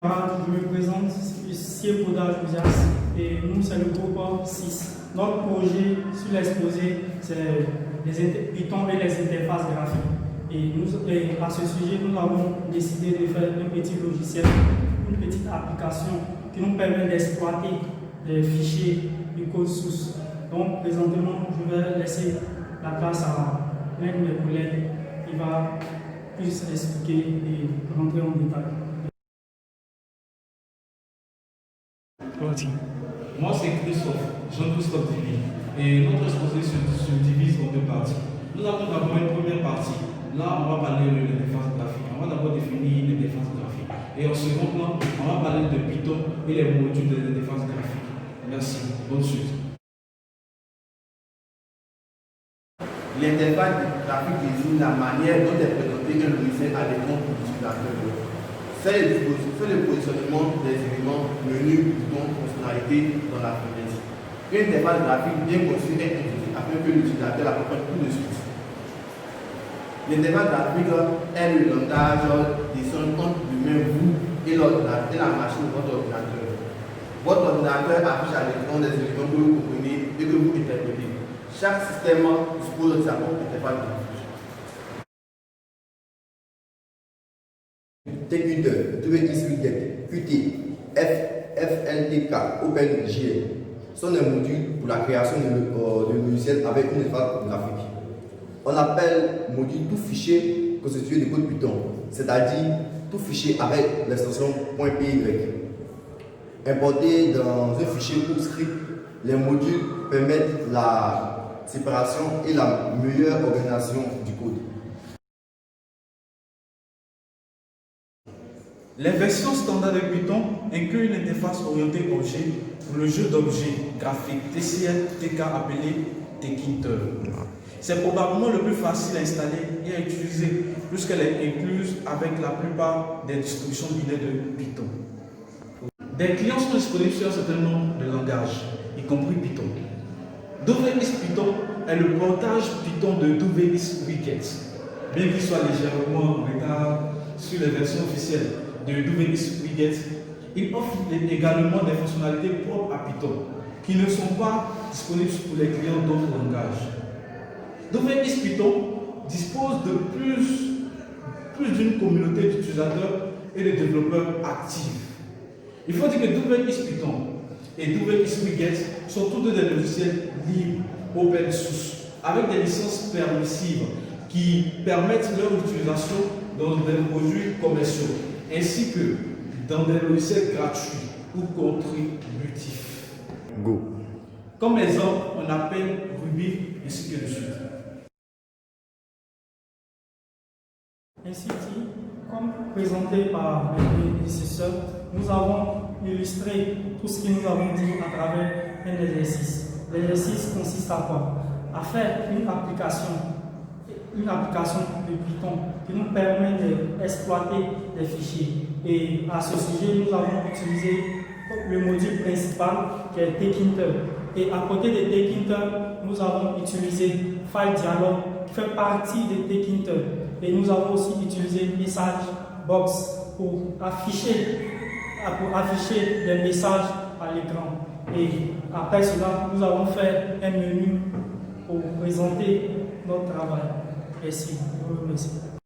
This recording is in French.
Je me présente, Sier Poda Josias, et nous, c'est le groupe 6. Notre projet sur l'exposé, c'est les Python et les interfaces graphiques. Et à ce sujet, nous avons décidé de faire un petit logiciel, une petite application qui nous permet d'exploiter les fichiers du code source. Donc, présentement, je vais laisser la place à l'un de mes collègues qui va plus expliquer et rentrer en détail. Moi, c'est Jean-Christophe Divine. Et notre exposé se divise en deux parties. Nous avons d'abord une première partie. Là, on va parler de l'interface graphique. On va d'abord définir l'interface graphique. Et en second plan, on va parler de Python et les modules de l'interface graphique. Merci. Bonne suite. L'interface graphique désigne la manière dont est présenté un logiciel à l'écran pour l'utilisateur. C'est le positionnement des éléments, menus, boutons, fonctionnalités dans la fenêtre. Une interface graphique bien conçue est utilisée afin que l'utilisateur la comprenne tout de suite. L'interface graphique est le langage d'échange entre l'humain, vous et l'ordinateur et la machine de votre ordinateur. Votre ordinateur affiche à l'écran des éléments que vous comprenez et que vous interprétez. Chaque système dispose de sa propre interface graphique. Tkinter, TWXWidget, Qt, FLTK, OpenGL sont des modules pour la création de logiciels avec une interface graphique. On appelle module tout fichier constitué de code Python, c'est-à-dire tout fichier avec l'extension .py. Importé dans un fichier ou script, les modules permettent la séparation et la meilleure organisation du code. Les versions standards de Python incluent une interface orientée objet pour le jeu d'objets graphiques TCL/TK appelé Tkinter. C'est probablement le plus facile à installer et à utiliser puisqu'elle est incluse avec la plupart des distributions binaires de Python. Des clients sont disponibles sur un certain nombre de langages, y compris Python. DoveX Python est le portage Python de DoveXWidget, bien qu'il soit légèrement en retard sur les versions officielles de DoveXWidget. Il offre également des fonctionnalités propres à Python qui ne sont pas disponibles pour les clients d'autres langages. DoveX Python dispose de plus d'une communauté d'utilisateurs et de développeurs actifs. Il faut dire que DoveX Python et DoveXWidget sont tous deux des logiciels libres, open source, avec des licences permissives qui permettent leur utilisation dans des produits commerciaux, ainsi que dans des logiciels gratuits ou contributifs. Go. Comme exemple, on appelle Ruby ainsi que de suite. Ainsi dit, comme présenté par mes prédécesseurs, nous avons illustré tout ce que nous avons dit à travers un exercice. L'exercice consiste à quoi? À faire une application de Python qui nous permet d'exploiter des fichiers. Et à ce sujet, nous avons utilisé le module principal qui est Tkinter. Et à côté de Tkinter, nous avons utilisé FileDialog qui fait partie de Tkinter. Et nous avons aussi utilisé MessageBox pour afficher des messages à l'écran. Et après cela, nous avons fait un menu pour présenter notre travail. Merci. Je vous remercie.